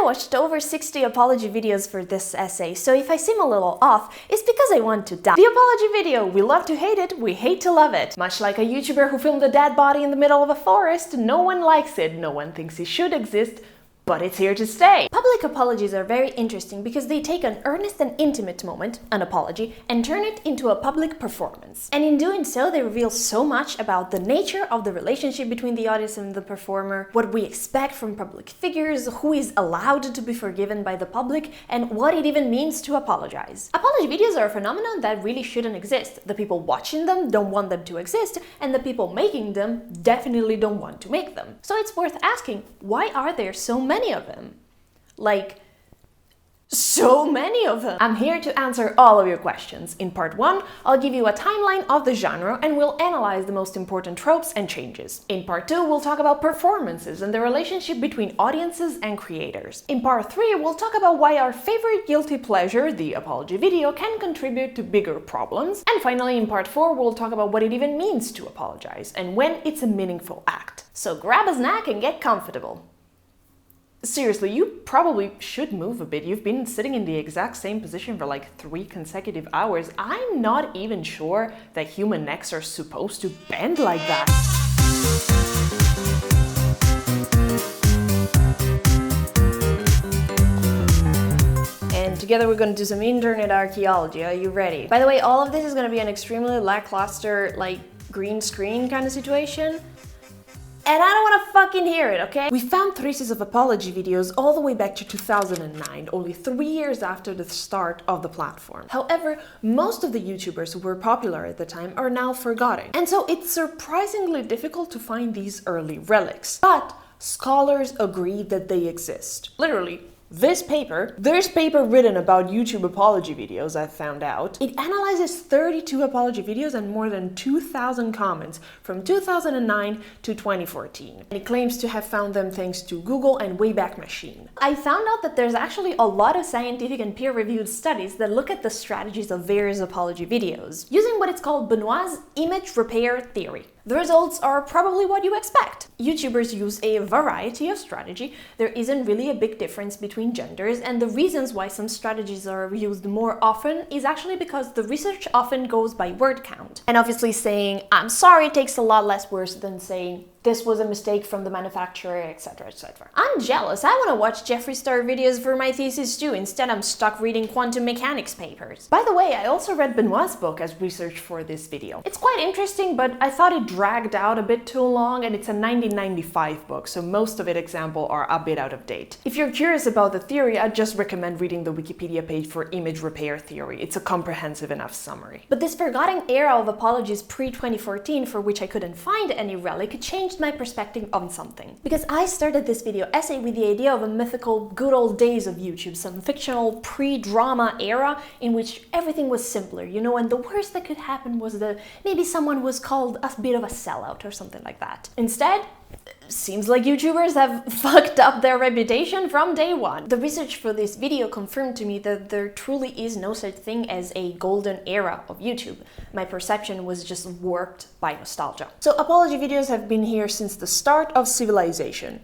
watched over 60 apology videos for this essay, so if I seem a little off, it's because I want to die. The apology video, we love to hate it, we hate to love it. Much like a YouTuber who filmed a dead body in the middle of a forest, no one likes it, no one thinks it should exist, but it's here to stay. Public apologies are very interesting because they take an earnest and intimate moment, an apology, and turn it into a public performance. And in doing so, they reveal so much about the nature of the relationship between the audience and the performer, what we expect from public figures, who is allowed to be forgiven by the public, and what it even means to apologize. Apology videos are a phenomenon that really shouldn't exist. The people watching them don't want them to exist, and the people making them definitely don't want to make them. So it's worth asking, why are there so many of them? Like, so many of them! I'm here to answer all of your questions. In part 1, I'll give you a timeline of the genre and we'll analyze the most important tropes and changes. In part 2, we'll talk about performances and the relationship between audiences and creators. In part 3, we'll talk about why our favorite guilty pleasure, the apology video, can contribute to bigger problems. And finally, in part 4, we'll talk about what it even means to apologize and when it's a meaningful act. So grab a snack and get comfortable. Seriously, you probably should move a bit. You've been sitting in the exact same position for like 3 consecutive hours. I'm not even sure that human necks are supposed to bend like that. And together we're going to do some internet archaeology. Are you ready? By the way, all of this is going to be an extremely lackluster, like, green screen kind of situation. And I don't want to fucking hear it, okay? We found traces of apology videos all the way back to 2009, only 3 years after the start of the platform. However, most of the YouTubers who were popular at the time are now forgotten. And so it's surprisingly difficult to find these early relics. But scholars agree that they exist. Literally. This paper written about YouTube apology videos, I found out, it analyzes 32 apology videos and more than 2,000 comments from 2009 to 2014. And it claims to have found them thanks to Google and Wayback Machine. I found out that there's actually a lot of scientific and peer-reviewed studies that look at the strategies of various apology videos, using what it's called Benoit's image repair theory. The results are probably what you expect. YouTubers use a variety of strategy. There isn't really a big difference between genders, and the reasons why some strategies are used more often is actually because the research often goes by word count. And obviously saying, "I'm sorry" takes a lot less words than saying, "This was a mistake from the manufacturer," etc, etc. I'm jealous. I want to watch Jeffree Star videos for my thesis too. Instead, I'm stuck reading quantum mechanics papers. By the way, I also read Benoit's book as research for this video. It's quite interesting, but I thought it dragged out a bit too long, and it's a 1995 book, so most of its examples are a bit out of date. If you're curious about the theory, I'd just recommend reading the Wikipedia page for image repair theory. It's a comprehensive enough summary. But this forgotten era of apologies pre-2014, for which I couldn't find any relic, changed my perspective on something. Because I started this video essay with the idea of a mythical good old days of YouTube, some fictional pre-drama era in which everything was simpler, you know, and the worst that could happen was that maybe someone was called a bit of a sellout or something like that. Instead, seems like YouTubers have fucked up their reputation from day one. The research for this video confirmed to me that there truly is no such thing as a golden era of YouTube. My perception was just warped by nostalgia. So apology videos have been here since the start of civilization.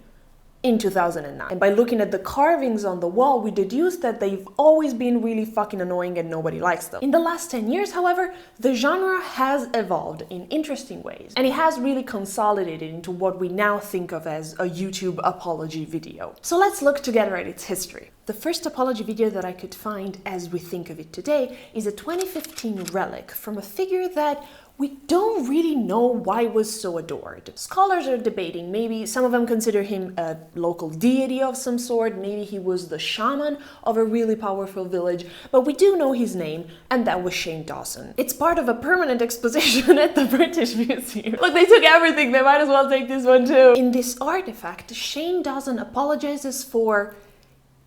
In 2009. And by looking at the carvings on the wall, we deduced that they've always been really fucking annoying and nobody likes them. In the last 10 years, however, the genre has evolved in interesting ways. And it has really consolidated into what we now think of as a YouTube apology video. So let's look together at its history. The first apology video that I could find as we think of it today is a 2015 relic from a figure that we don't really know why was so adored. Scholars are debating, maybe some of them consider him a local deity of some sort, maybe he was the shaman of a really powerful village, but we do know his name, and that was Shane Dawson. It's part of a permanent exposition at the British Museum. Look, they took everything, they might as well take this one too. In this artifact, Shane Dawson apologizes for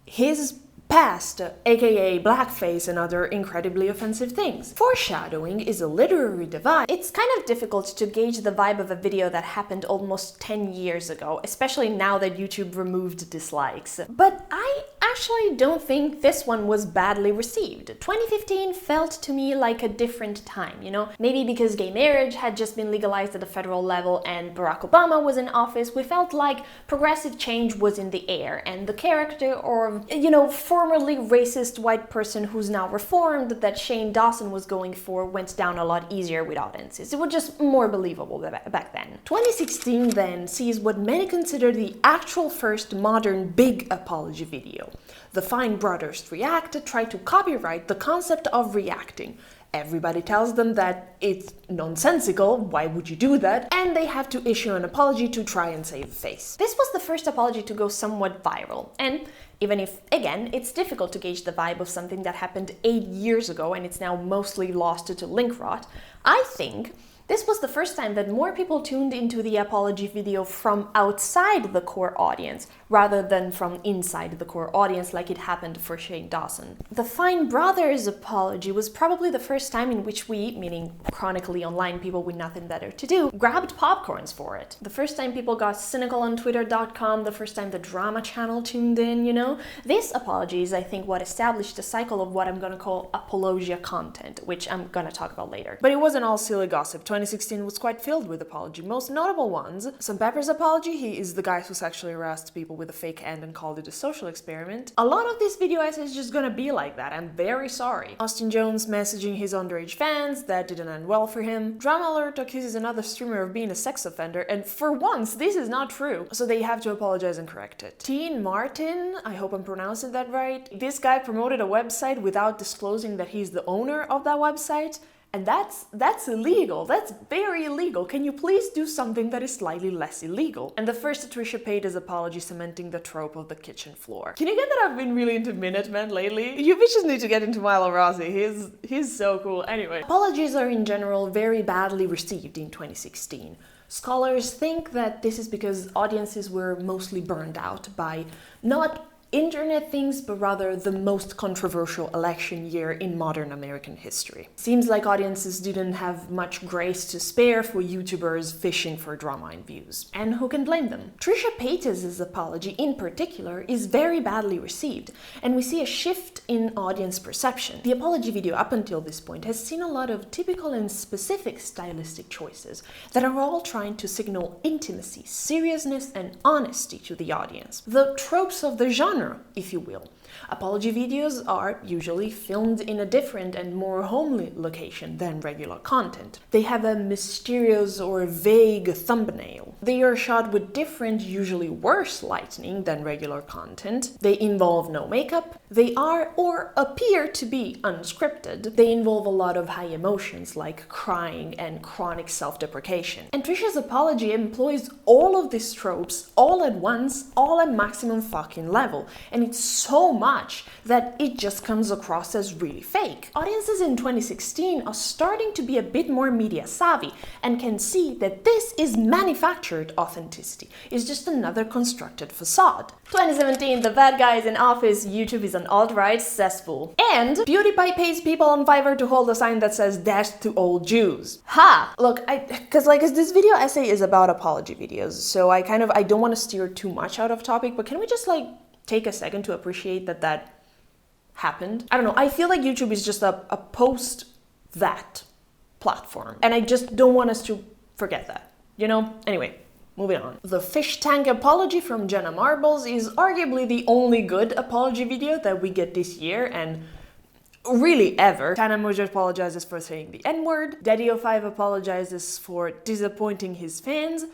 his past, aka blackface and other incredibly offensive things. Foreshadowing is a literary device. It's kind of difficult to gauge the vibe of a video that happened almost 10 years ago, especially now that YouTube removed dislikes. But I actually don't think this one was badly received. 2015 felt to me like a different time, you know? Maybe because gay marriage had just been legalized at the federal level and Barack Obama was in office, we felt like progressive change was in the air, and the character or, you know, formerly racist white person who's now reformed that Shane Dawson was going for went down a lot easier with audiences. It was just more believable back then. 2016 then sees what many consider the actual first modern big apology video. The Fine Brothers React try to copyright the concept of reacting. Everybody tells them that it's nonsensical, why would you do that? And they have to issue an apology to try and save face. This was the first apology to go somewhat viral, and even if, again, it's difficult to gauge the vibe of something that happened 8 years ago and it's now mostly lost to link rot, I think this was the first time that more people tuned into the apology video from outside the core audience, rather than from inside the core audience like it happened for Shane Dawson. The Fine Brothers apology was probably the first time in which we, meaning chronically online people with nothing better to do, grabbed popcorns for it. The first time people got cynical on twitter.com, the first time the drama channel tuned in, you know? This apology is, I think, what established a cycle of what I'm gonna call apologia content, which I'm gonna talk about later. But it wasn't all silly gossip. 2016 was quite filled with apology. Most notable ones: Some Pepper's apology, he is the guy who sexually harassed people with a fake end and called it a social experiment. A lot of this video essay is just gonna be like that, I'm very sorry. Austin Jones messaging his underage fans, that didn't end well for him. Drama Alert accuses another streamer of being a sex offender, and for once this is not true, so they have to apologize and correct it. Teen Martin, I hope I'm pronouncing that right, this guy promoted a website without disclosing that he's the owner of that website. And that's illegal. That's very illegal. Can you please do something that is slightly less illegal? And the first Trisha Paytas apology cementing the trope of the kitchen floor. Can you get that I've been really into Minutemen lately? You bitches need to get into Milo Rossi. He's so cool. Anyway, apologies are in general very badly received in 2016. Scholars think that this is because audiences were mostly burned out by not internet things, but rather the most controversial election year in modern American history. Seems like audiences didn't have much grace to spare for YouTubers fishing for drama and views. And who can blame them? Trisha Paytas' apology in particular is very badly received, and we see a shift in audience perception. The apology video up until this point has seen a lot of typical and specific stylistic choices that are all trying to signal intimacy, seriousness, and honesty to the audience. The tropes of the genre, if you will. Apology videos are usually filmed in a different and more homely location than regular content. They have a mysterious or vague thumbnail. They are shot with different, usually worse lighting than regular content. They involve no makeup. They are or appear to be unscripted. They involve a lot of high emotions like crying and chronic self-deprecation. And Trisha's apology employs all of these tropes all at once, all at maximum fucking level. And it's so much that it just comes across as really fake. Audiences in 2016 are starting to be a bit more media savvy and can see that this is manufactured authenticity. It's just another constructed facade. 2017, the bad guy is in office, YouTube is an alt-right cesspool. And PewDiePie pays people on Fiverr to hold a sign that says "Death to old Jews." Ha! Look, cause this video essay is about apology videos, so I don't want to steer too much out of topic, but can we just take a second to appreciate that happened? I don't know, I feel like YouTube is just a post-that platform, and I just don't want us to forget that, you know? Anyway, moving on. The fish tank apology from Jenna Marbles is arguably the only good apology video that we get this year, and really ever. Tana Mojo apologizes for saying the N-word. Daddy05 apologizes for disappointing his fans.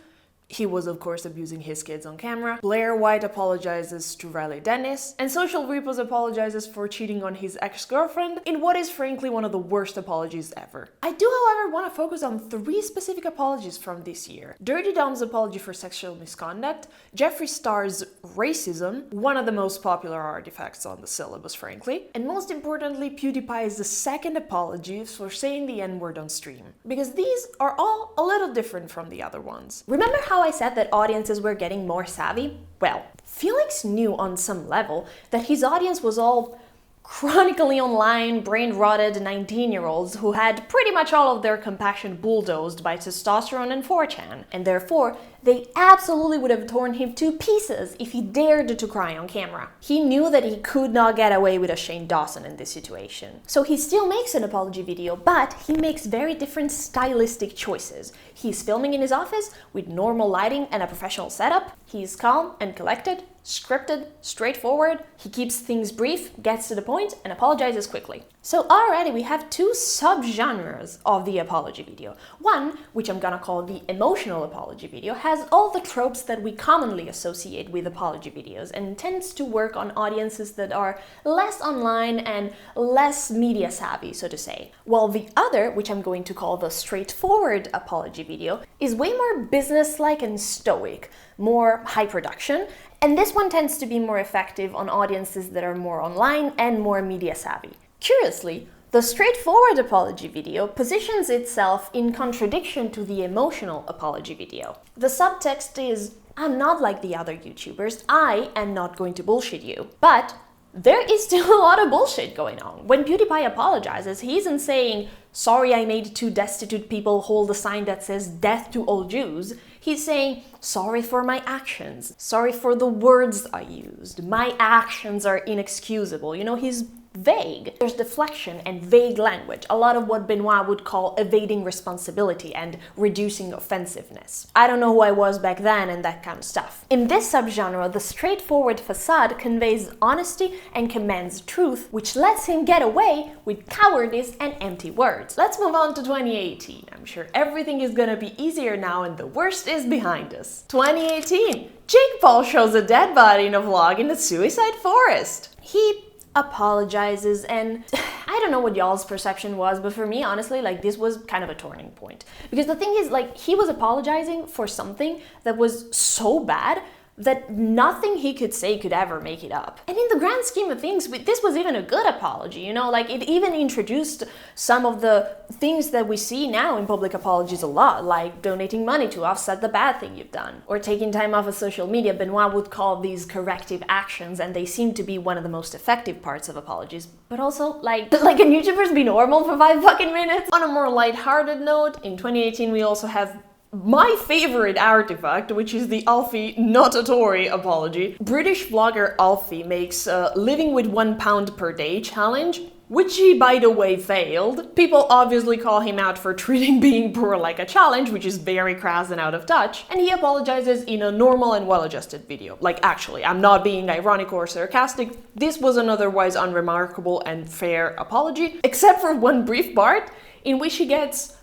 He was, of course, abusing his kids on camera. Blair White apologizes to Riley Dennis. And Social Repos apologizes for cheating on his ex-girlfriend in what is frankly one of the worst apologies ever. I do, however, want to focus on 3 specific apologies from this year. Dirty Dom's apology for sexual misconduct, Jeffree Star's racism, one of the most popular artifacts on the syllabus, frankly, and most importantly, PewDiePie's second apology for saying the N-word on stream. Because these are all a little different from the other ones. Remember how I said that audiences were getting more savvy? Well, Felix knew on some level that his audience was all chronically online, brain-rotted 19-year-olds who had pretty much all of their compassion bulldozed by testosterone and 4chan, and therefore they absolutely would have torn him to pieces if he dared to cry on camera. He knew that he could not get away with a Shane Dawson in this situation. So he still makes an apology video, but he makes very different stylistic choices. He's filming in his office with normal lighting and a professional setup. He's calm and collected, scripted, straightforward. He keeps things brief, gets to the point, and apologizes quickly. So already we have two subgenres of the apology video. One, which I'm gonna call the emotional apology video, has all the tropes that we commonly associate with apology videos and tends to work on audiences that are less online and less media savvy, so to say. While the other, which I'm going to call the straightforward apology video, is way more businesslike and stoic, more high production, and this one tends to be more effective on audiences that are more online and more media savvy. Curiously, the straightforward apology video positions itself in contradiction to the emotional apology video. The subtext is, I'm not like the other YouTubers, I am not going to bullshit you. But there is still a lot of bullshit going on. When PewDiePie apologizes, he isn't saying, sorry I made 2 destitute people hold a sign that says death to all Jews. He's saying, sorry for my actions, sorry for the words I used, my actions are inexcusable. You know, he's vague. There's deflection and vague language, a lot of what Benoit would call evading responsibility and reducing offensiveness. I don't know who I was back then and that kind of stuff. In this subgenre, the straightforward facade conveys honesty and commands truth, which lets him get away with cowardice and empty words. Let's move on to 2018. I'm sure everything is gonna be easier now and the worst is behind us. 2018! Jake Paul shows a dead body in a vlog in a suicide forest. He apologizes, and I don't know what y'all's perception was, but for me, honestly, like, this was kind of a turning point. Because the thing is, like, he was apologizing for something that was so bad that nothing he could say could ever make it up. And in the grand scheme of things, this was even a good apology, you know, like, it even introduced some of the things that we see now in public apologies a lot, like donating money to offset the bad thing you've done, or taking time off of social media. Benoit would call these corrective actions, and they seem to be one of the most effective parts of apologies. But also, like can YouTubers be normal for 5 fucking minutes? On a more lighthearted note, in 2018 we also have my favorite artifact, which is the Alfie not a Tory apology. British vlogger Alfie makes a living with £1 per day challenge, which he, by the way, failed. People obviously call him out for treating being poor like a challenge, which is very crass and out of touch, and he apologizes in a normal and well-adjusted video. Like, actually, I'm not being ironic or sarcastic, this was an otherwise unremarkable and fair apology, except for one brief part in which he gets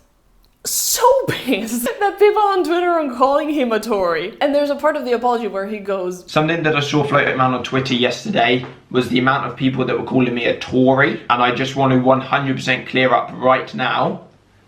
so pissed that people on Twitter are calling him a Tory. And there's a part of the apology where he goes, something that I saw floating around on Twitter yesterday was the amount of people that were calling me a Tory, and I just want to 100% clear up right now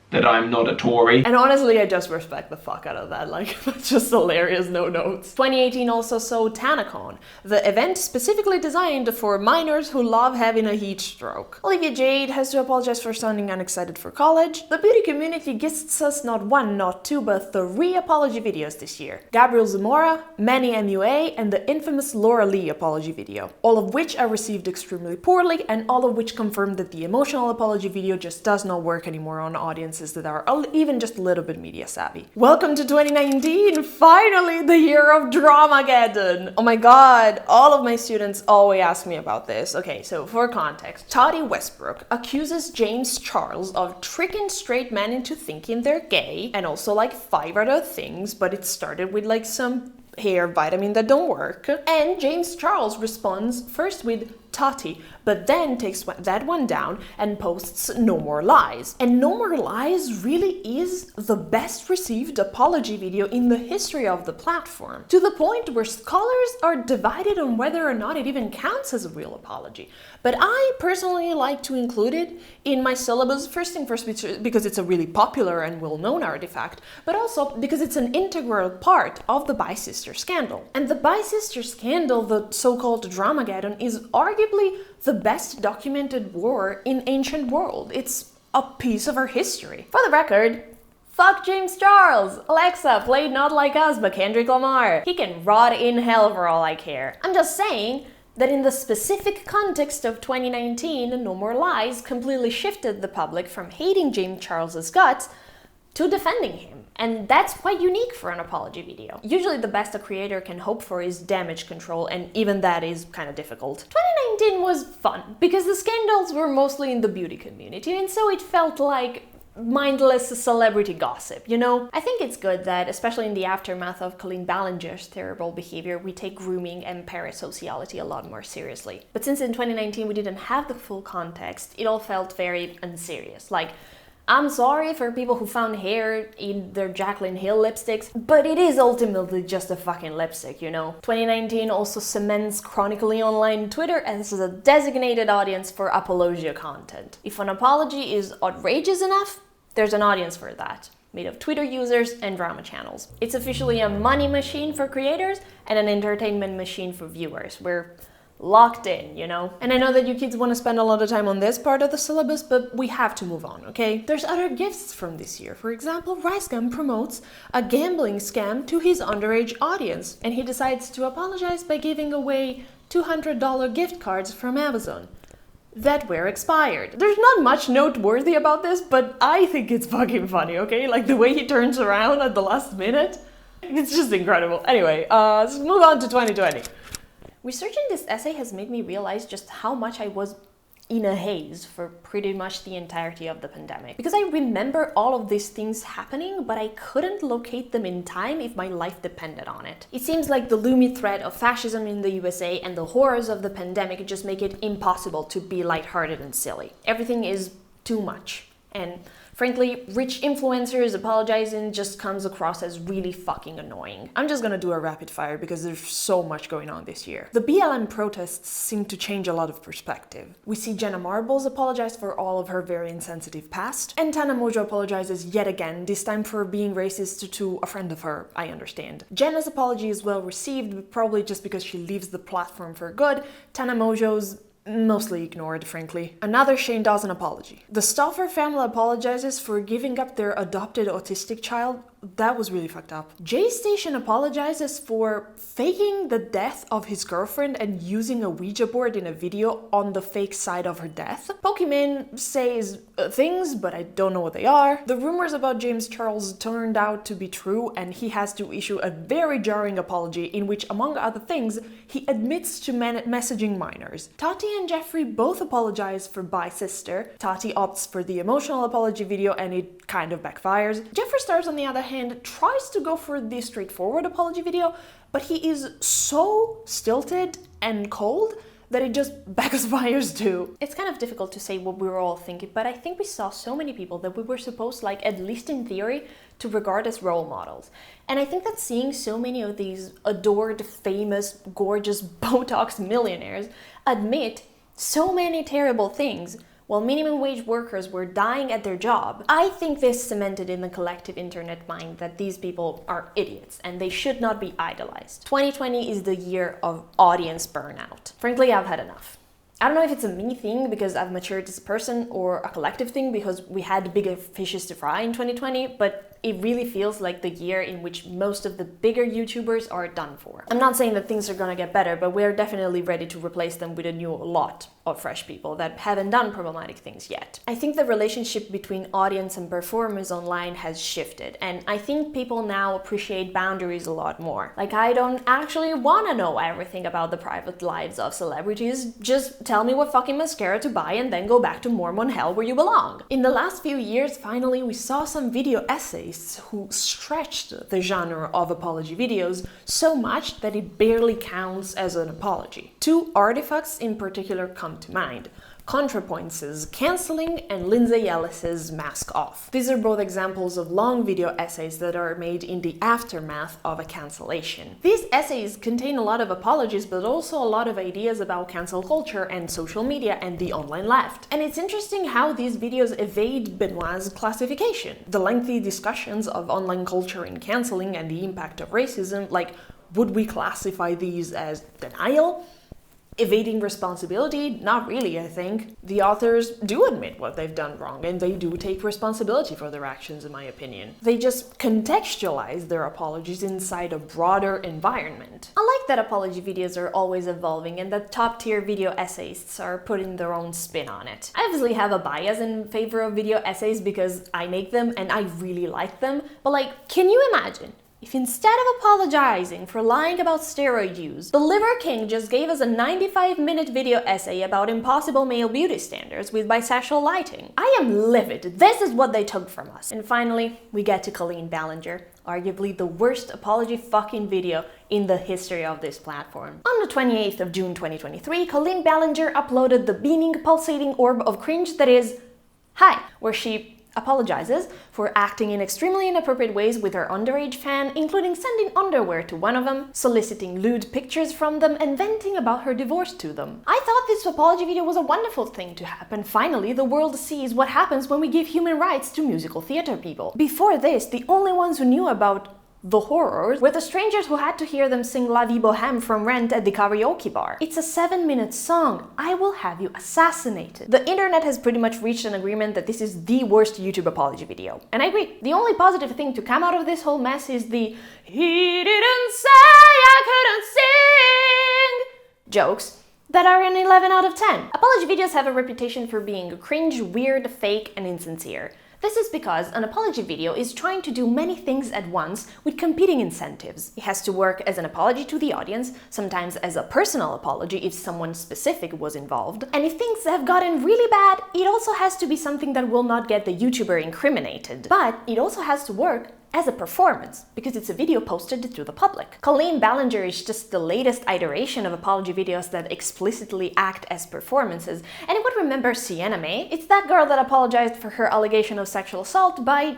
that I'm not a Tory. And honestly, I just respect the fuck out of that. Like, that's just hilarious, no notes. 2018 also saw TanaCon, the event specifically designed for minors who love having a heat stroke. Olivia Jade has to apologize for sounding unexcited for college. The beauty community gifts us not 1, not 2, but 3 apology videos this year. Gabriel Zamora, Manny MUA, and the infamous Laura Lee apology video. All of which are received extremely poorly, and all of which confirm that the emotional apology video just does not work anymore on audiences that are even just a little bit media savvy. Welcome to 2019, finally the year of Dramageddon! Oh my god, all of my students always ask me about this. Okay, so for context, Toddy Westbrook accuses James Charles of tricking straight men into thinking they're gay, and also like 5 other things, but it started with like some hair vitamin that don't work. And James Charles responds first with Tati, but then takes that one down and posts No More Lies. And No More Lies really is the best received apology video in the history of the platform, to the point where scholars are divided on whether or not it even counts as a real apology. But I personally like to include it in my syllabus, first because it's a really popular and well-known artifact, but also because it's an integral part of the Bi-Sister scandal. And the Bi-Sister scandal, the so-called Dramageddon, is arguably the best documented war in ancient world. It's a piece of our history. For the record, fuck James Charles! Alexa, played Not Like Us by Kendrick Lamar. He can rot in hell for all I care. I'm just saying that in the specific context of 2019, No More Lies completely shifted the public from hating James Charles's guts to defending him. And that's quite unique for an apology video. Usually the best a creator can hope for is damage control, and even that is kind of difficult. 2019 was fun, because the scandals were mostly in the beauty community, and so it felt like mindless celebrity gossip, you know? I think it's good that, especially in the aftermath of Colleen Ballinger's terrible behavior, we take grooming and parasociality a lot more seriously. But since in 2019 we didn't have the full context, it all felt very unserious. Like, I'm sorry for people who found hair in their Jaclyn Hill lipsticks, but it is ultimately just a fucking lipstick, you know? 2019 also cements chronically online Twitter as a designated audience for apologia content. If an apology is outrageous enough, there's an audience for that, made of Twitter users and drama channels. It's officially a money machine for creators and an entertainment machine for viewers. We're locked in, you know? And I know that you kids want to spend a lot of time on this part of the syllabus, but we have to move on, okay? There's other gifts from this year. For example, RiceGum promotes a gambling scam to his underage audience, and he decides to apologize by giving away $200 gift cards from Amazon that were expired. There's not much noteworthy about this, but I think it's fucking funny, okay? Like the way he turns around at the last minute, it's just incredible. Anyway, let's move on to 2020. Researching this essay has made me realize just how much I was in a haze for pretty much the entirety of the pandemic. Because I remember all of these things happening, but I couldn't locate them in time if my life depended on it. It seems like the looming threat of fascism in the USA and the horrors of the pandemic just make it impossible to be lighthearted and silly. Everything is too much. And frankly, rich influencers apologizing just comes across as really fucking annoying. I'm just gonna do a rapid fire because there's so much going on this year. The BLM protests seem to change a lot of perspective. We see Jenna Marbles apologize for all of her very insensitive past, and Tana Mojo apologizes yet again, this time for being racist to a friend of her, I understand. Jenna's apology is well received, but probably just because she leaves the platform for good. Tana Mojo's mostly ignored, frankly. Another Shane Dawson apology. The Stauffer family apologizes for giving up their adopted autistic child. That was really fucked up. Jay Station apologizes for faking the death of his girlfriend and using a Ouija board in a video on the fake side of her death. Pokemon says things, but I don't know what they are. The rumors about James Charles turned out to be true, and he has to issue a very jarring apology in which, among other things, he admits to messaging minors. Tati and Jeffrey both apologize for Bye Sister. Tati opts for the emotional apology video, and it kind of backfires. Jeffree Stars, on the other hand, tries to go for the straightforward apology video, but he is so stilted and cold that it just backfires too. It's kind of difficult to say what we were all thinking, but I think we saw so many people that we were supposed, like, at least in theory, to regard as role models. And I think that seeing so many of these adored, famous, gorgeous Botox millionaires admit so many terrible things while minimum wage workers were dying at their job, I think this cemented in the collective internet mind that these people are idiots and they should not be idolized. 2020 is the year of audience burnout. Frankly, I've had enough. I don't know if it's a me thing because I've matured as a person or a collective thing because we had bigger fishes to fry in 2020, but it really feels like the year in which most of the bigger YouTubers are done for. I'm not saying that things are gonna get better, but we're definitely ready to replace them with a new lot of fresh people that haven't done problematic things yet. I think the relationship between audience and performers online has shifted, and I think people now appreciate boundaries a lot more. Like, I don't actually wanna know everything about the private lives of celebrities, just tell me what fucking mascara to buy and then go back to Mormon hell where you belong. In the last few years, finally, we saw some video essays who stretched the genre of apology videos so much that it barely counts as an apology. Two artifacts in particular come to mind: ContraPoints' Canceling and Lindsay Ellis's Mask Off. These are both examples of long video essays that are made in the aftermath of a cancellation. These essays contain a lot of apologies, but also a lot of ideas about cancel culture and social media and the online left. And it's interesting how these videos evade Benoit's classification. The lengthy discussions of online culture and canceling and the impact of racism, like, would we classify these as denial? Evading responsibility? Not really, I think. The authors do admit what they've done wrong, and they do take responsibility for their actions, in my opinion. They just contextualize their apologies inside a broader environment. Unlike like that apology videos are always evolving and that top-tier video essayists are putting their own spin on it. I obviously have a bias in favor of video essays because I make them and I really like them, but like, can you imagine if instead of apologizing for lying about steroid use, the Liver King just gave us a 95-minute video essay about impossible male beauty standards with bisexual lighting? I am livid. This is what they took from us. And finally, we get to Colleen Ballinger, arguably the worst apology fucking video in the history of this platform. On the 28th of June 2023, Colleen Ballinger uploaded the beaming, pulsating orb of cringe that is Hi, where she apologizes for acting in extremely inappropriate ways with her underage fan, including sending underwear to one of them, soliciting lewd pictures from them, and venting about her divorce to them. I thought this apology video was a wonderful thing to happen. Finally, the world sees what happens when we give human rights to musical theater people. Before this, the only ones who knew about the horrors were the strangers who had to hear them sing La Vie Bohème from Rent at the karaoke bar. It's a 7-minute song. I will have you assassinated. The internet has pretty much reached an agreement that this is the worst YouTube apology video. And I agree. The only positive thing to come out of this whole mess is the "he didn't say I couldn't sing" jokes that are an 11 out of 10. Apology videos have a reputation for being cringe, weird, fake, and insincere. This is because an apology video is trying to do many things at once with competing incentives. It has to work as an apology to the audience, sometimes as a personal apology if someone specific was involved, and if things have gotten really bad, it also has to be something that will not get the YouTuber incriminated. But it also has to work as a performance, because it's a video posted to the public. Colleen Ballinger is just the latest iteration of apology videos that explicitly act as performances. Anyone remember Sienna May? It's that girl that apologized for her allegation of sexual assault by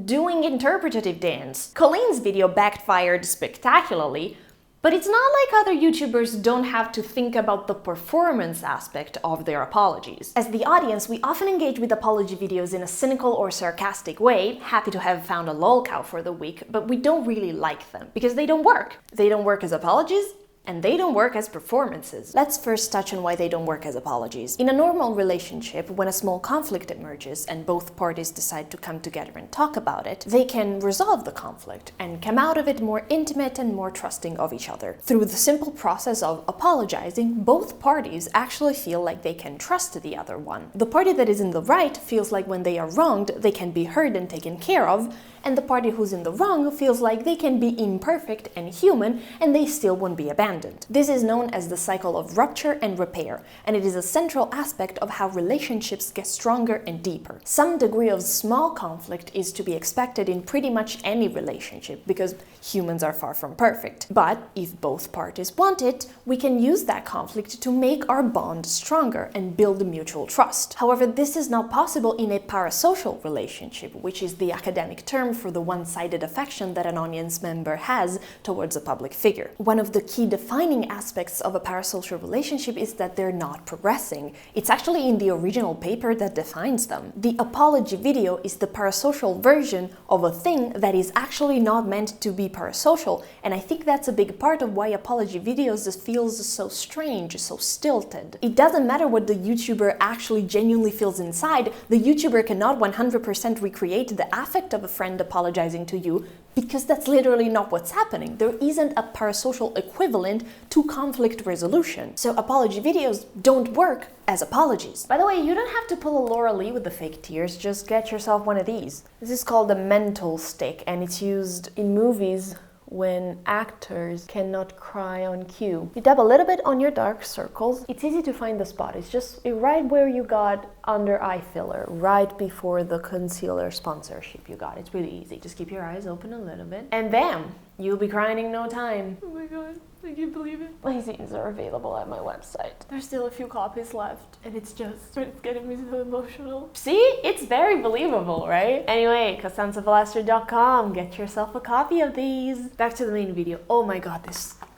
doing interpretative dance. Colleen's video backfired spectacularly, but it's not like other YouTubers don't have to think about the performance aspect of their apologies. As the audience, we often engage with apology videos in a cynical or sarcastic way, happy to have found a lol cow for the week, but we don't really like them, because they don't work. They don't work as apologies, and they don't work as performances. Let's first touch on why they don't work as apologies. In a normal relationship, when a small conflict emerges and both parties decide to come together and talk about it, they can resolve the conflict and come out of it more intimate and more trusting of each other. Through the simple process of apologizing, both parties actually feel like they can trust the other one. The party that is in the right feels like when they are wronged, they can be heard and taken care of, and the party who's in the wrong feels like they can be imperfect and human and they still won't be abandoned. This is known as the cycle of rupture and repair, and it is a central aspect of how relationships get stronger and deeper. Some degree of small conflict is to be expected in pretty much any relationship, because humans are far from perfect. But if both parties want it, we can use that conflict to make our bond stronger and build mutual trust. However, this is not possible in a parasocial relationship, which is the academic term for the one-sided affection that an audience member has towards a public figure. One of the key defining aspects of a parasocial relationship is that they're not progressing. It's actually in the original paper that defines them. The apology video is the parasocial version of a thing that is actually not meant to be parasocial, and I think that's a big part of why apology videos feels so strange, so stilted. It doesn't matter what the YouTuber actually genuinely feels inside, the YouTuber cannot 100% recreate the affect of a friend apologizing to you, because that's literally not what's happening. There isn't a parasocial equivalent to conflict resolution. So apology videos don't work as apologies. By the way, you don't have to pull a Laura Lee with the fake tears, just get yourself one of these. This is called a mental stick, and it's used in movies when actors cannot cry on cue. You dab a little bit on your dark circles. It's easy to find the spot. It's just right where you got under eye filler, right before the concealer sponsorship you got. It's really easy. Just keep your eyes open a little bit, and bam! You'll be crying in no time. Oh my god, I can't believe it. My zines are available at my website. There's still a few copies left, and it's getting me so emotional. See? It's very believable, right? Anyway, CostanzaVelaster.com. Get yourself a copy of these. Back to the main video. Oh my god,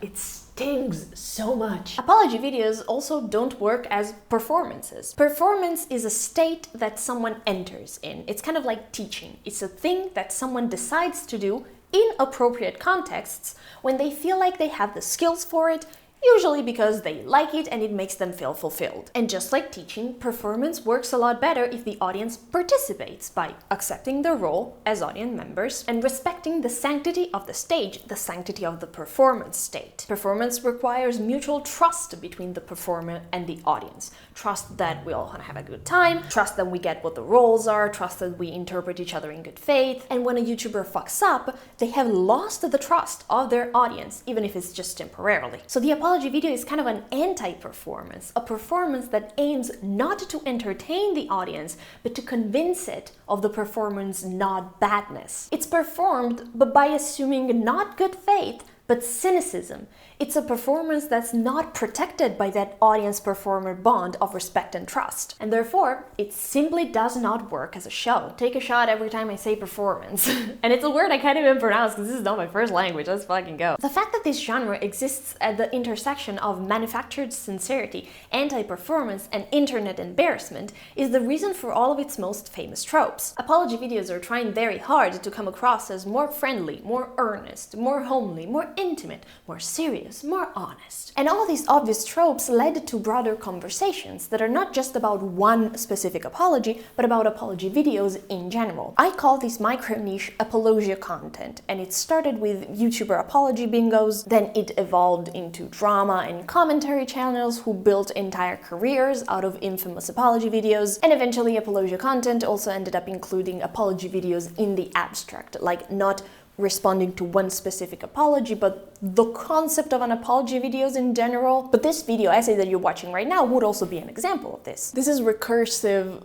it stings so much. Apology videos also don't work as performances. Performance is a state that someone enters in. It's kind of like teaching. It's a thing that someone decides to do in appropriate contexts when they feel like they have the skills for it usually because they like it and it makes them feel fulfilled. And just like teaching, performance works a lot better if the audience participates by accepting their role as audience members and respecting the sanctity of the stage, the sanctity of the performance state. Performance requires mutual trust between the performer and the audience. Trust that we all want to have a good time, trust that we get what the roles are, trust that we interpret each other in good faith. And when a YouTuber fucks up, they have lost the trust of their audience, even if it's just temporarily. So the apology video is kind of an anti-performance, a performance that aims not to entertain the audience, but to convince it of the performance not badness. It's performed, but by assuming not good faith, but cynicism. It's a performance that's not protected by that audience-performer bond of respect and trust. And therefore, it simply does not work as a show. Take a shot every time I say performance. And it's a word I can't even pronounce because this is not my first language, let's fucking go. The fact that this genre exists at the intersection of manufactured sincerity, anti-performance, and internet embarrassment is the reason for all of its most famous tropes. Apology videos are trying very hard to come across as more friendly, more earnest, more homely, more intimate, more serious, more honest. And all these obvious tropes led to broader conversations that are not just about one specific apology, but about apology videos in general. I call this micro-niche apologia content, and it started with YouTuber apology bingos, then it evolved into drama and commentary channels who built entire careers out of infamous apology videos, and eventually apologia content also ended up including apology videos in the abstract, like not responding to one specific apology, but the concept of an apology videos in general. But this video essay that you're watching right now would also be an example of this. This is recursive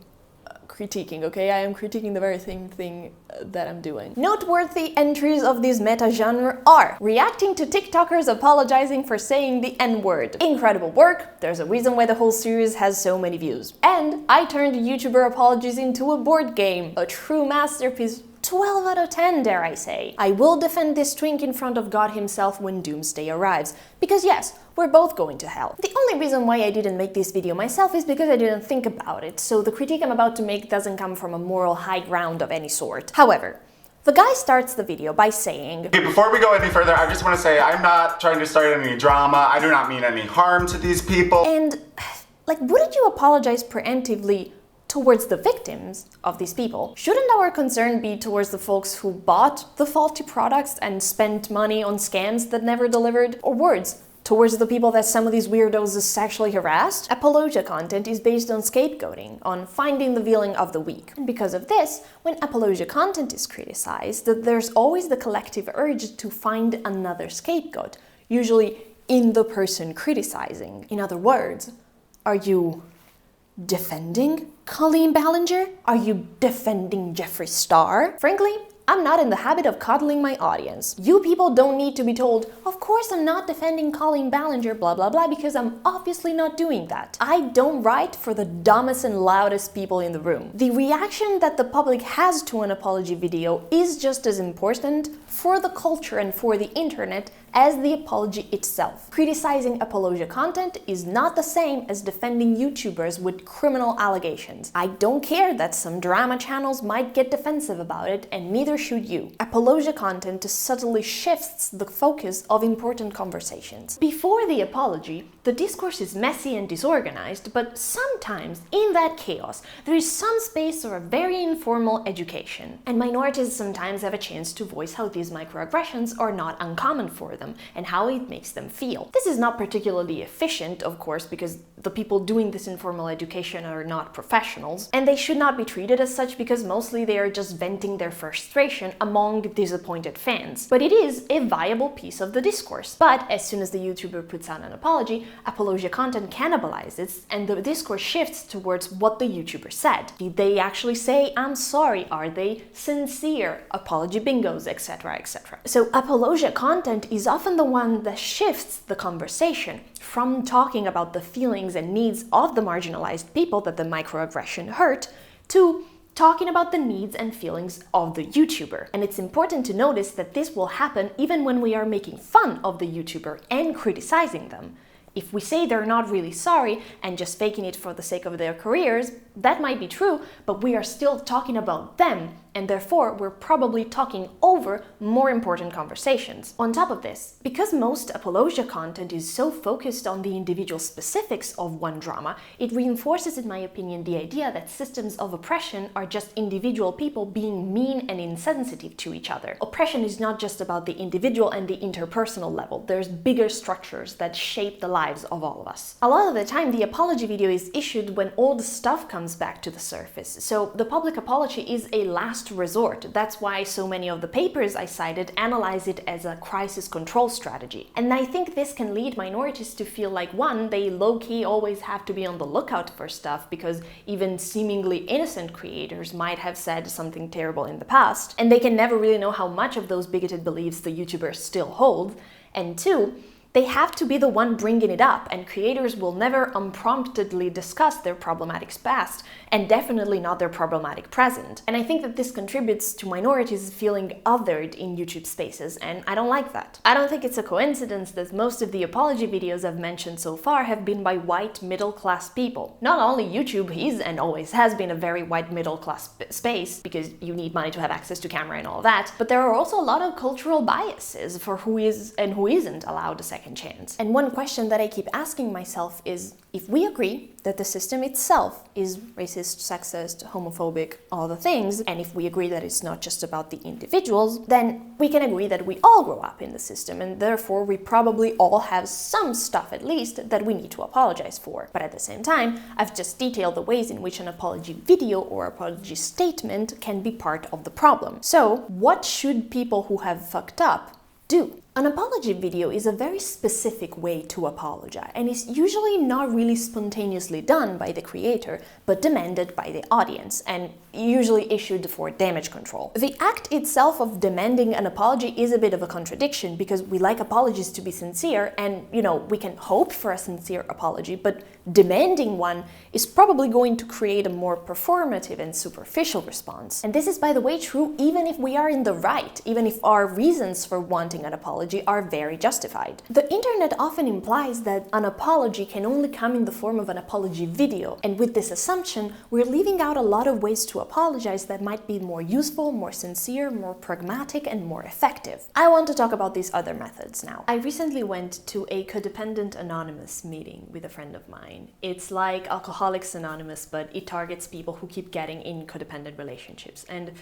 critiquing, okay? I am critiquing the very same thing that I'm doing. Noteworthy entries of this meta-genre are reacting to TikTokers apologizing for saying the N-word. Incredible work, there's a reason why the whole series has so many views. And I turned YouTuber apologies into a board game, a true masterpiece. 12 out of 10, dare I say. I will defend this twink in front of God himself when doomsday arrives. Because yes, we're both going to hell. The only reason why I didn't make this video myself is because I didn't think about it, so the critique I'm about to make doesn't come from a moral high ground of any sort. However, the guy starts the video by saying, okay, before we go any further, I just want to say I'm not trying to start any drama. I do not mean any harm to these people. And, like, wouldn't you apologize preemptively towards the victims of these people? Shouldn't our concern be towards the folks who bought the faulty products and spent money on scams that never delivered? Or words, towards the people that some of these weirdos sexually harassed? Apologia content is based on scapegoating, on finding the villain of the weak. And because of this, when apologia content is criticized, there's always the collective urge to find another scapegoat, usually in the person criticizing. In other words, are you defending Colleen Ballinger? Are you defending Jeffree Star? Frankly, I'm not in the habit of coddling my audience. You people don't need to be told, of course I'm not defending Colleen Ballinger, blah blah blah, because I'm obviously not doing that. I don't write for the dumbest and loudest people in the room. The reaction that the public has to an apology video is just as important for the culture and for the internet as the apology itself. Criticizing apologia content is not the same as defending YouTubers with criminal allegations. I don't care that some drama channels might get defensive about it, and neither should you. Apologia content subtly shifts the focus of important conversations. Before the apology, the discourse is messy and disorganized, but sometimes in that chaos, there is some space for a very informal education. And minorities sometimes have a chance to voice how these microaggressions are not uncommon for them and how it makes them feel. This is not particularly efficient, of course, because the people doing this informal education are not professionals, and they should not be treated as such because mostly they are just venting their frustration among disappointed fans. But it is a viable piece of the discourse. But as soon as the YouTuber puts out an apology, apologia content cannibalizes and the discourse shifts towards what the YouTuber said. Did they actually say, I'm sorry? Are they sincere? Apology bingos, etc, etc. So apologia content is often the one that shifts the conversation from talking about the feelings and needs of the marginalized people that the microaggression hurt to talking about the needs and feelings of the YouTuber. And it's important to notice that this will happen even when we are making fun of the YouTuber and criticizing them. If we say they're not really sorry and just faking it for the sake of their careers, that might be true, but we are still talking about them and therefore we're probably talking over more important conversations. On top of this, because most apologia content is so focused on the individual specifics of one drama, it reinforces, in my opinion, the idea that systems of oppression are just individual people being mean and insensitive to each other. Oppression is not just about the individual and the interpersonal level. There's bigger structures that shape the lives of all of us. A lot of the time, the apology video is issued when all the stuff comes back to the surface, so the public apology is a last resort. That's why so many of the papers I cited analyze it as a crisis control strategy. And I think this can lead minorities to feel like, one, they low-key always have to be on the lookout for stuff because even seemingly innocent creators might have said something terrible in the past, and they can never really know how much of those bigoted beliefs the YouTubers still hold. And two, they have to be the one bringing it up, and creators will never unpromptedly discuss their problematic past, and definitely not their problematic present. And I think that this contributes to minorities feeling othered in YouTube spaces, and I don't like that. I don't think it's a coincidence that most of the apology videos I've mentioned so far have been by white middle-class people. Not only YouTube is and always has been a very white middle-class space, because you need money to have access to camera and all that, but there are also a lot of cultural biases for who is and who isn't allowed a second chance. And one question that I keep asking myself is, if we agree that the system itself is racist, sexist, homophobic, all the things, and if we agree that it's not just about the individuals, then we can agree that we all grow up in the system, and therefore we probably all have some stuff at least that we need to apologize for. But at the same time, I've just detailed the ways in which an apology video or apology statement can be part of the problem. So, what should people who have fucked up do? An apology video is a very specific way to apologize, and is usually not really spontaneously done by the creator, but demanded by the audience, and usually issued for damage control. The act itself of demanding an apology is a bit of a contradiction, because we like apologies to be sincere, and, we can hope for a sincere apology, but demanding one is probably going to create a more performative and superficial response. And this is, by the way, true even if we are in the right, even if our reasons for wanting an apology are very justified. The internet often implies that an apology can only come in the form of an apology video, and with this assumption, we're leaving out a lot of ways to apologize that might be more useful, more sincere, more pragmatic, and more effective. I want to talk about these other methods now. I recently went to a Codependent Anonymous meeting with a friend of mine. It's like Alcoholics Anonymous, but it targets people who keep getting in codependent relationships. And,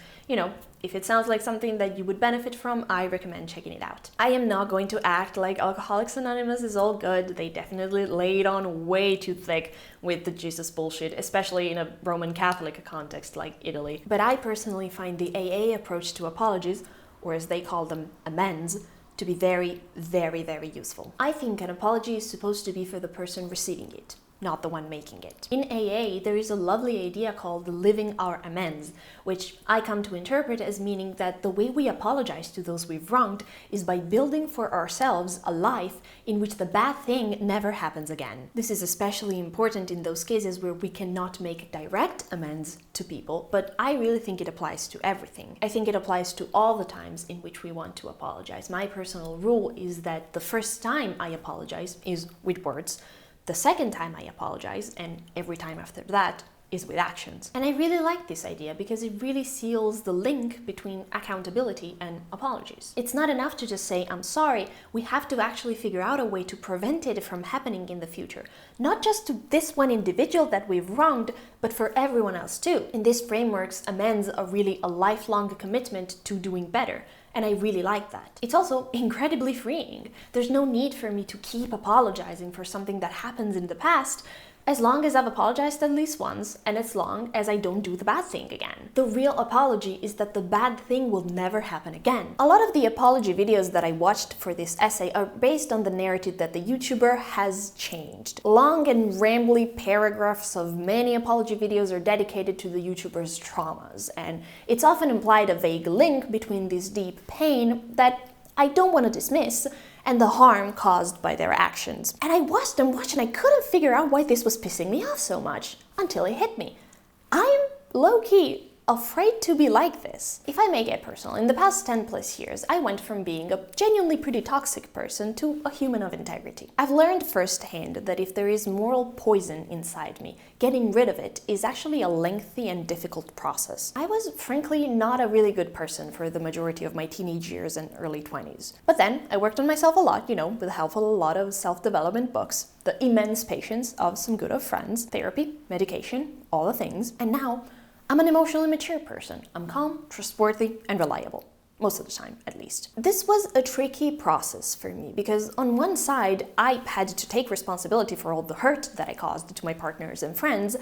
if it sounds like something that you would benefit from, I recommend checking it out. I am not going to act like Alcoholics Anonymous is all good. They definitely laid on way too thick with the Jesus bullshit, especially in a Roman Catholic context like Italy. But I personally find the AA approach to apologies, or as they call them, amends, to be very, very, very useful. I think an apology is supposed to be for the person receiving it, not the one making it. In AA, there is a lovely idea called living our amends, which I come to interpret as meaning that the way we apologize to those we've wronged is by building for ourselves a life in which the bad thing never happens again. This is especially important in those cases where we cannot make direct amends to people, but I really think it applies to everything. I think it applies to all the times in which we want to apologize. My personal rule is that the first time I apologize is with words, the second time I apologize, and every time after that, is with actions. And I really like this idea because it really seals the link between accountability and apologies. It's not enough to just say, I'm sorry, we have to actually figure out a way to prevent it from happening in the future. Not just to this one individual that we've wronged, but for everyone else too. In this framework's amends are really a lifelong commitment to doing better. And I really like that. It's also incredibly freeing. There's no need for me to keep apologizing for something that happens in the past, as long as I've apologized at least once, and as long as I don't do the bad thing again. The real apology is that the bad thing will never happen again. A lot of the apology videos that I watched for this essay are based on the narrative that the YouTuber has changed. Long and rambly paragraphs of many apology videos are dedicated to the YouTuber's traumas, and it's often implied a vague link between this deep pain that I don't want to dismiss, and the harm caused by their actions. And I watched and I couldn't figure out why this was pissing me off so much, until it hit me. I'm low-key afraid to be like this. If I may get personal, in the past 10 plus years, I went from being a genuinely pretty toxic person to a human of integrity. I've learned firsthand that if there is moral poison inside me, getting rid of it is actually a lengthy and difficult process. I was frankly not a really good person for the majority of my teenage years and early 20s. But then I worked on myself a lot, with the help of a lot of self-development books, the immense patience of some good of friends, therapy, medication, all the things, and now I'm an emotionally mature person. I'm calm, trustworthy, and reliable. Most of the time, at least. This was a tricky process for me because on one side, I had to take responsibility for all the hurt that I caused to my partners and friends,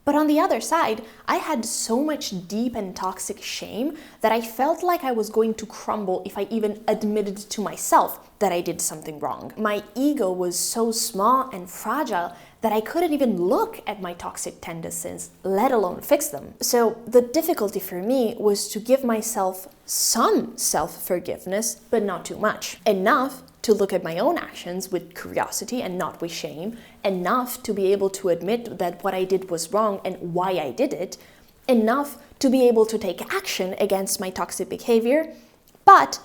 but on the other side, I had so much deep and toxic shame that I felt like I was going to crumble if I even admitted to myself that I did something wrong. My ego was so small and fragile that I couldn't even look at my toxic tendencies, let alone fix them. So the difficulty for me was to give myself some self-forgiveness, but not too much. Enough to look at my own actions with curiosity and not with shame, enough to be able to admit that what I did was wrong and why I did it, enough to be able to take action against my toxic behavior, but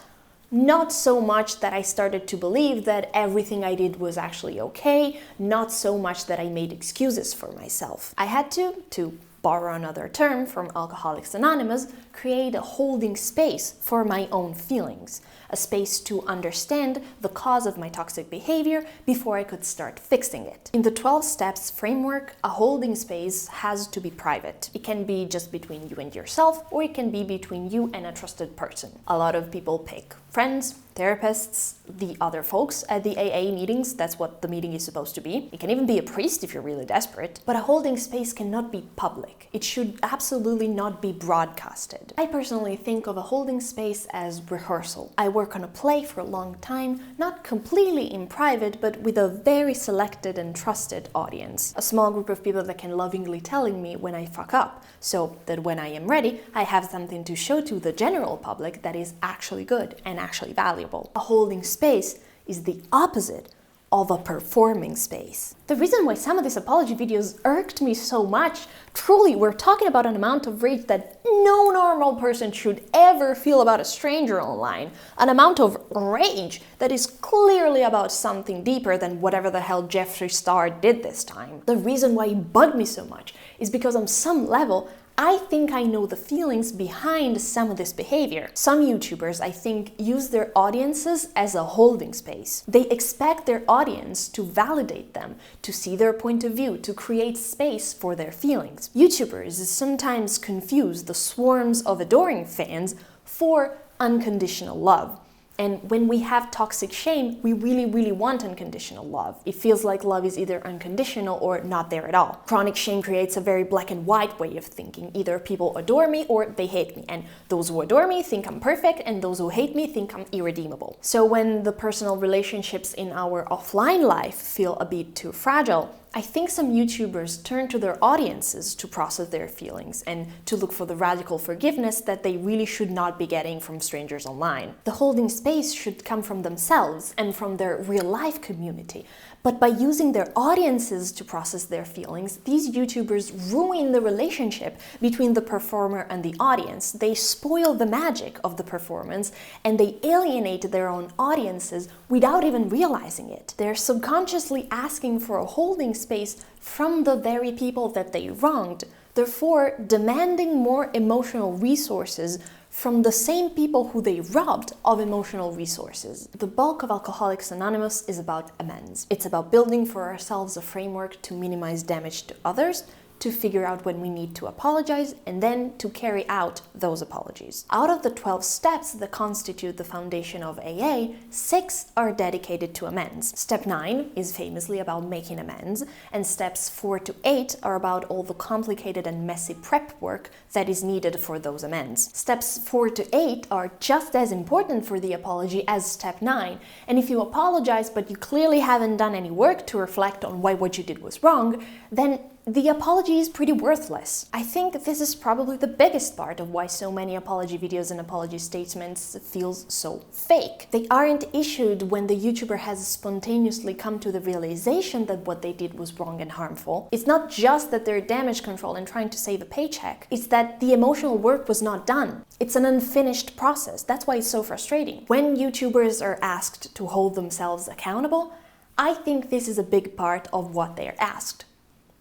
not so much that I started to believe that everything I did was actually okay, not so much that I made excuses for myself. I had to borrow another term from Alcoholics Anonymous, create a holding space for my own feelings, a space to understand the cause of my toxic behavior before I could start fixing it. In the 12 steps framework, a holding space has to be private. It can be just between you and yourself, or it can be between you and a trusted person. A lot of people pick friends, therapists, the other folks at the AA meetings. That's what the meeting is supposed to be. It can even be a priest if you're really desperate. But a holding space cannot be public. It should absolutely not be broadcasted. I personally think of a holding space as rehearsal. I work on a play for a long time, not completely in private, but with a very selected and trusted audience. A small group of people that can lovingly telling me when I fuck up, so that when I am ready, I have something to show to the general public that is actually good and actually valuable. A holding space is the opposite of a performing space. The reason why some of these apology videos irked me so much, truly, we're talking about an amount of rage that no normal person should ever feel about a stranger online. An amount of rage that is clearly about something deeper than whatever the hell Jeffree Star did this time. The reason why it bugged me so much is because on some level, I think I know the feelings behind some of this behavior. Some YouTubers, I think, use their audiences as a holding space. They expect their audience to validate them, to see their point of view, to create space for their feelings. YouTubers sometimes confuse the swarms of adoring fans for unconditional love. And when we have toxic shame, we really, really want unconditional love. It feels like love is either unconditional or not there at all. Chronic shame creates a very black and white way of thinking. Either people adore me or they hate me. And those who adore me think I'm perfect, and those who hate me think I'm irredeemable. So when the personal relationships in our offline life feel a bit too fragile, I think some YouTubers turn to their audiences to process their feelings and to look for the radical forgiveness that they really should not be getting from strangers online. The holding space should come from themselves and from their real-life community. But by using their audiences to process their feelings, these YouTubers ruin the relationship between the performer and the audience. They spoil the magic of the performance and they alienate their own audiences without even realizing it. They're subconsciously asking for a holding space from the very people that they wronged, therefore demanding more emotional resources from the same people who they robbed of emotional resources. The bulk of Alcoholics Anonymous is about amends. It's about building for ourselves a framework to minimize damage to others, to figure out when we need to apologize, and then to carry out those apologies. Out of the 12 steps that constitute the foundation of AA, 6 are dedicated to amends. Step 9 is famously about making amends, and steps 4 to 8 are about all the complicated and messy prep work that is needed for those amends. Steps 4 to 8 are just as important for the apology as step 9, and if you apologize but you clearly haven't done any work to reflect on why what you did was wrong, then the apology is pretty worthless. I think this is probably the biggest part of why so many apology videos and apology statements feels so fake. They aren't issued when the YouTuber has spontaneously come to the realization that what they did was wrong and harmful. It's not just that they're damage control and trying to save a paycheck. It's that the emotional work was not done. It's an unfinished process. That's why it's so frustrating. When YouTubers are asked to hold themselves accountable, I think this is a big part of what they're asked.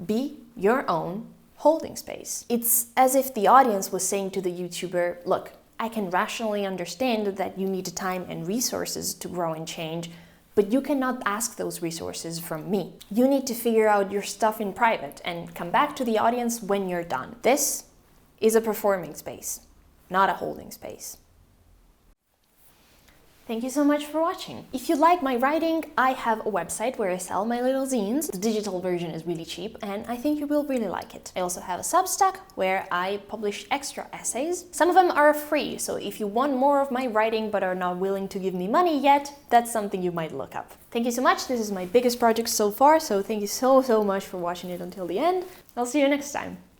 Be your own holding space. It's as if the audience was saying to the YouTuber, look, I can rationally understand that you need time and resources to grow and change, but you cannot ask those resources from me. You need to figure out your stuff in private and come back to the audience when you're done. This is a performing space, not a holding space. Thank you so much for watching. If you like my writing, I have a website where I sell my little zines. The digital version is really cheap and I think you will really like it. I also have a Substack where I publish extra essays. Some of them are free, so if you want more of my writing but are not willing to give me money yet, that's something you might look up. Thank you so much. This is my biggest project so far, so thank you so much for watching it until the end. I'll see you next time.